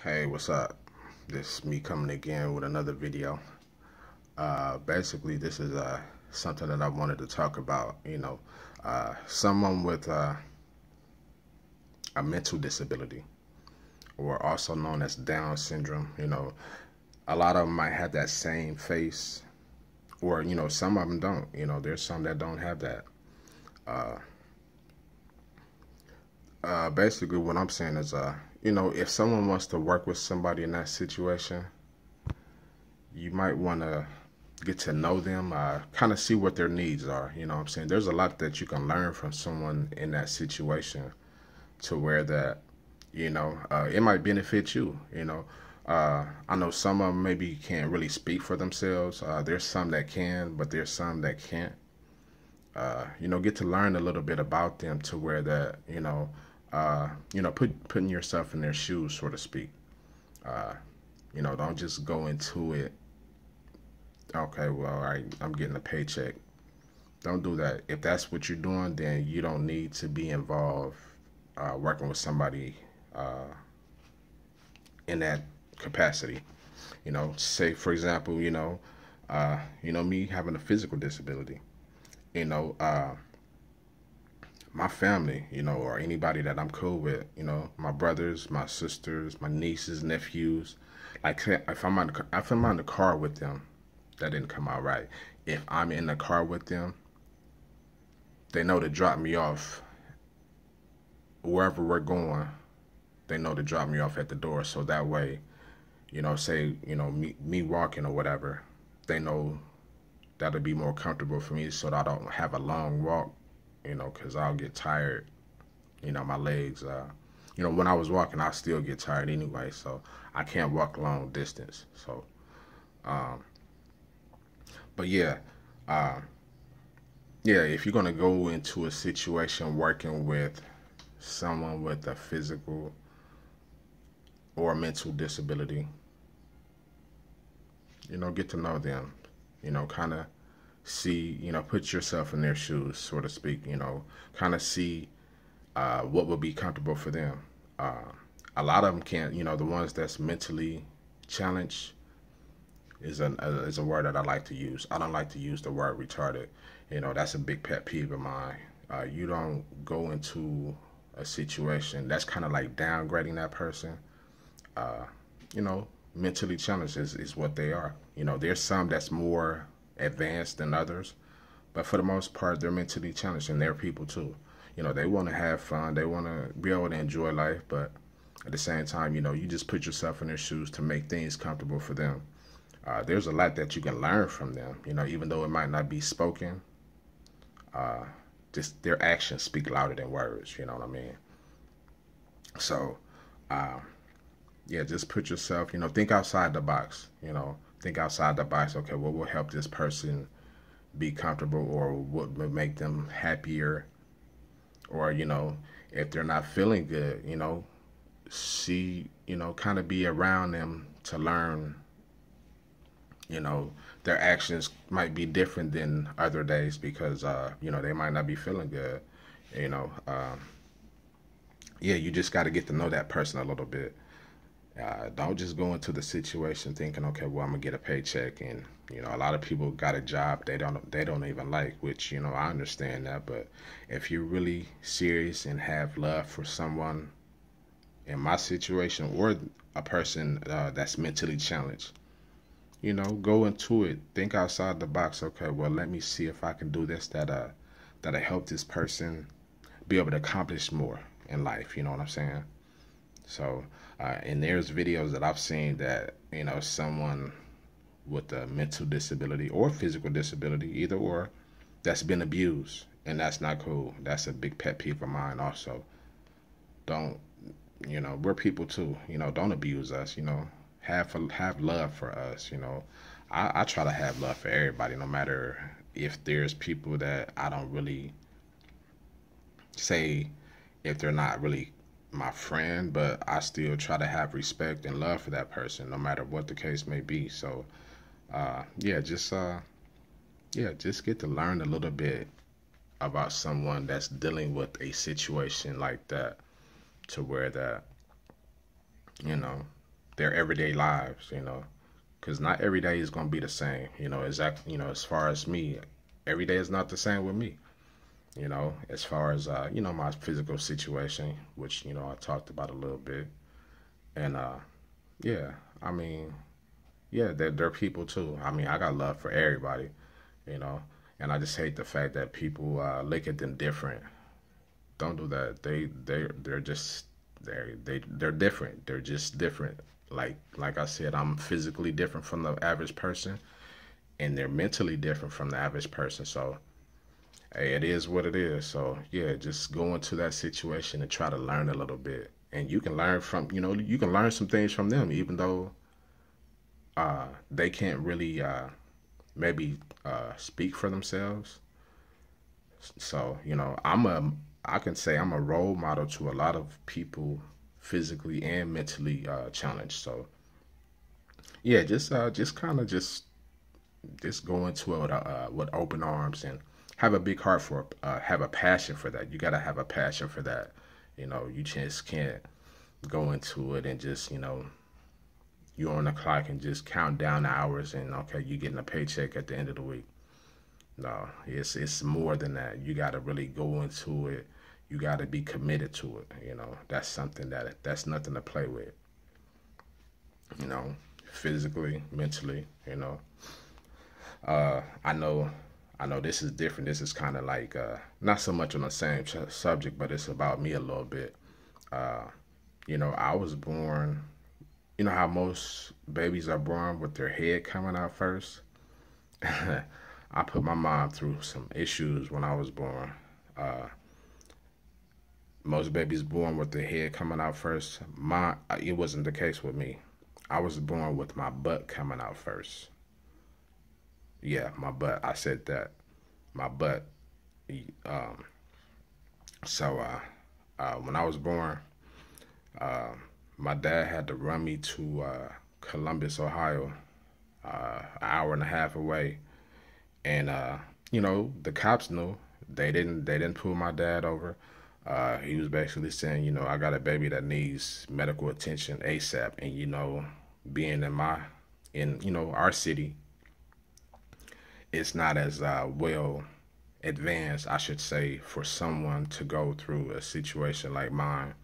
Hey, what's up? This is me coming again with another video. Basically, this is something that I wanted to talk about. Someone with a mental disability, or also known as Down syndrome. A lot of them might have that same face, or some of them don't. There's some that don't have that. Uh, Basically, what I'm saying is, if someone wants to work with somebody in that situation, you might want to get to know them, kind of see what their needs are. What I'm saying? There's a lot that you can learn from someone in that situation to where that, it might benefit you. I know some of them maybe can't really speak for themselves. There's some that can, but there's some that can't. Get to learn a little bit about them to where that, putting yourself in their shoes, so to speak. Uh, don't just go into it. Okay, well, all right, I'm getting a paycheck. Don't do that. If that's what you're doing, then you don't need to be involved working with somebody uh, in that capacity. Say for example, me having a physical disability. You know, uh, my family, or anybody that I'm cool with, my brothers, my sisters, my nieces, nephews. Like if I'm on the car with them, that didn't come out right. If I'm in the car with them, they know to drop me off wherever we're going. They know to drop me off at the door, so that way, say me walking or whatever, they know that'll be more comfortable for me, so that I don't have a long walk, because I'll get tired. My legs. When I was walking, I still get tired anyway, so I can't walk long distance. So, um, but yeah, uh, yeah, if you're gonna go into a situation working with someone with a physical or mental disability, get to know them, kind of see, put yourself in their shoes, so to speak, kind of see what would be comfortable for them. Uh, a lot of them can't, the ones that's mentally challenged is a word that I like to use. I don't like to use the word retarded. That's a big pet peeve of mine. You don't go into a situation that's kind of like downgrading that person. Uh, you know, Mentally challenged is what they are. There's some that's more advanced than others, but for the most part, they're mentally challenged, and they're people too. They want to have fun, they want to be able to enjoy life, but at the same time, you just put yourself in their shoes to make things comfortable for them. There's a lot that you can learn from them, even though it might not be spoken. Uh, just their actions speak louder than words, you know what I mean? So, uh, yeah, just put yourself, think outside the box, think outside the box. Okay, what will help this person be comfortable, or what would make them happier? Or, if they're not feeling good, see, kind of be around them to learn, you know, their actions might be different than other days because, they might not be feeling good, you know. Yeah, you just got to get to know that person a little bit. Don't just go into the situation thinking, okay, well, I'm gonna get a paycheck, and a lot of people got a job they don't even like, which I understand that, but if you're really serious and have love for someone in my situation, or a person that's mentally challenged, go into it, think outside the box. Okay, well, let me see if I can do this that'll help this person be able to accomplish more in life. You know what I'm saying? So, and there's videos that I've seen that, someone with a mental disability or physical disability, either or, that's been abused. And that's not cool. That's a big pet peeve of mine also. Don't, we're people too. Don't abuse us, have love for us, I try to have love for everybody, no matter if there's people that I don't really say, if they're not really my friend, but I still try to have respect and love for that person, no matter what the case may be. So, just get to learn a little bit about someone that's dealing with a situation like that, to where that, you know. their everyday lives, because not every day is going to be the same. Exactly. As far as me, every day is not the same with me. As far as my physical situation, which I talked about a little bit, and yeah, I mean, yeah, they're people too. I mean, I got love for everybody, you know, and I just hate the fact that people look at them different. Don't do that. They're just they're different. They're just different. Like I said, I'm physically different from the average person, and they're mentally different from the average person. So hey, it is what it is. So yeah, just go into that situation and try to learn a little bit. And you can learn from, you can learn some things from them, even though they can't really maybe speak for themselves. So, I can say I'm a role model to a lot of people physically and mentally challenged. So yeah, just kind of just go into it with open arms and have a big heart for have a passion for that. You gotta have a passion for that. You just can't go into it and just you're on the clock and just count down the hours and okay, you're getting a paycheck at the end of the week. No, it's more than that. You gotta really go into it. You gotta be committed to it. That's something that's nothing to play with. You know, physically, mentally. I know this is different. This is kind of like not so much on the same subject, but it's about me a little bit. Uh, I was born. You know how most babies are born with their head coming out first. I put my mom through some issues when I was born. Uh, Most babies born with their head coming out first. It wasn't the case with me. I was born with my butt coming out first. Yeah, my butt. I said that. My butt. Um, so when I was born, uh, my dad had to run me to Columbus, Ohio, an hour and a half away, and the cops knew. They didn't pull my dad over. He was basically saying, I got a baby that needs medical attention ASAP, and being in our city, it's not as well advanced, I should say, for someone to go through a situation like mine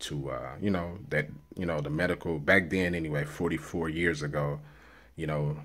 to the medical back then anyway, 44 years ago, you know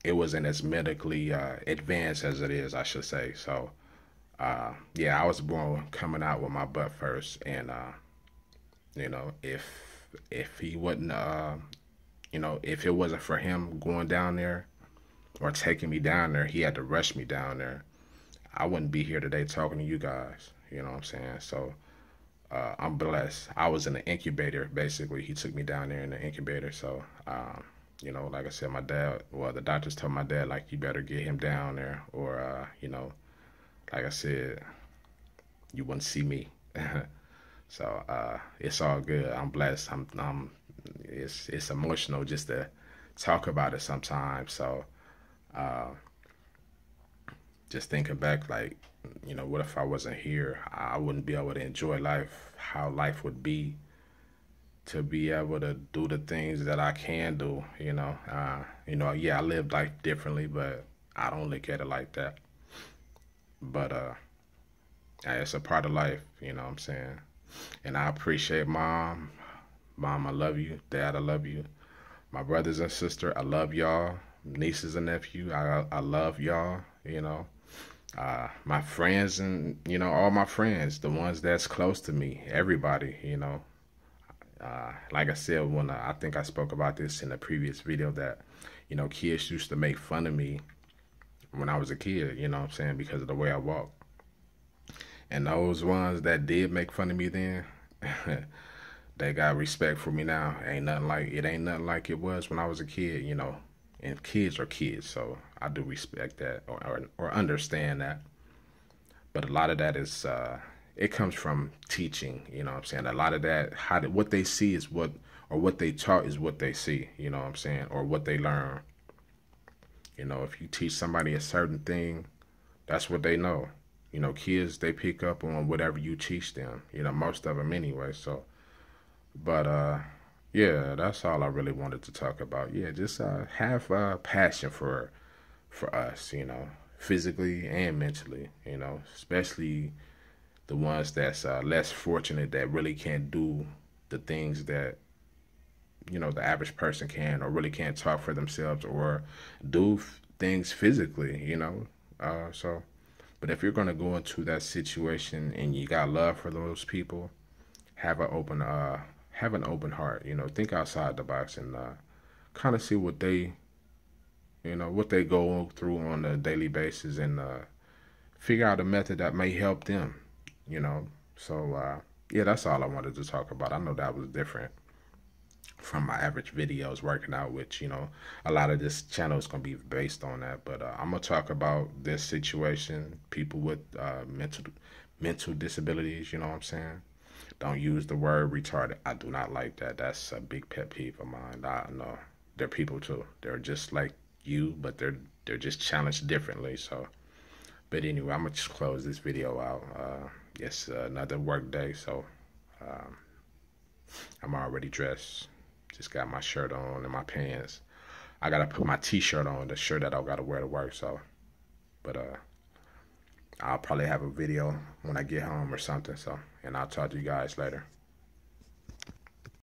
it wasn't as medically advanced as it is, I should say. So yeah, I was born coming out with my butt first, and if he wasn't if it wasn't for him going down there or taking me down there, he had to rush me down there, I wouldn't be here today talking to you guys. You know what I'm saying? So I'm blessed. I was in the incubator, basically. He took me down there in the incubator. So, like I said, my dad, well, the doctors told my dad, like, you better get him down there, or, like I said, you wouldn't see me. So, it's all good. I'm blessed. It's emotional just to talk about it sometimes. So, uh, just thinking back, like, what if I wasn't here? I wouldn't be able to enjoy life, how life would be to be able to do the things that I can do. Yeah, I lived life differently, but I don't look at it like that. But it's a part of life. You know what I'm saying? And I appreciate mom, I love you. Dad, I love you. My brothers and sister, I love y'all. Nieces and nephew, I love y'all. My friends and all my friends, the ones that's close to me, everybody. Like I said, when I think I spoke about this in a previous video, that kids used to make fun of me when I was a kid, you know what I'm saying, because of the way I walk. And those ones that did make fun of me then, they got respect for me now. It ain't nothing like it was when I was a kid. And kids are kids, so I do respect that, or understand that. But a lot of that is it comes from teaching. You know what I'm saying? A lot of that, what they see is what, or what they taught is what they see. You know what I'm saying? Or what they learn. If you teach somebody a certain thing, that's what they know. Kids, they pick up on whatever you teach them. Most of them anyway. So, but yeah, that's all I really wanted to talk about. Yeah, just have passion for us, physically and mentally, especially the ones that's less fortunate that really can't do the things that the average person can, or really can't talk for themselves, or do things physically, so but if you're going to go into that situation and you got love for those people, have an open heart, think outside the box, and kind of see what they go through on a daily basis, and figure out a method that may help them, you know. So yeah, that's all I wanted to talk about. I know that was different from my average videos working out, which a lot of this channel is gonna be based on that. But I'm gonna talk about this situation, people with mental disabilities. You know what I'm saying? Don't use the word retarded. I do not like that. That's a big pet peeve of mine. I know they're people too. They're just like you, but they're just challenged differently. So, but anyway, I'm gonna just close this video out. Yes, another work day, so um, I'm already dressed. Just got my shirt on and my pants. I gotta put my t-shirt on, the shirt that I gotta wear to work. So, but I'll probably have a video when I get home or something. So, and I'll talk to you guys later.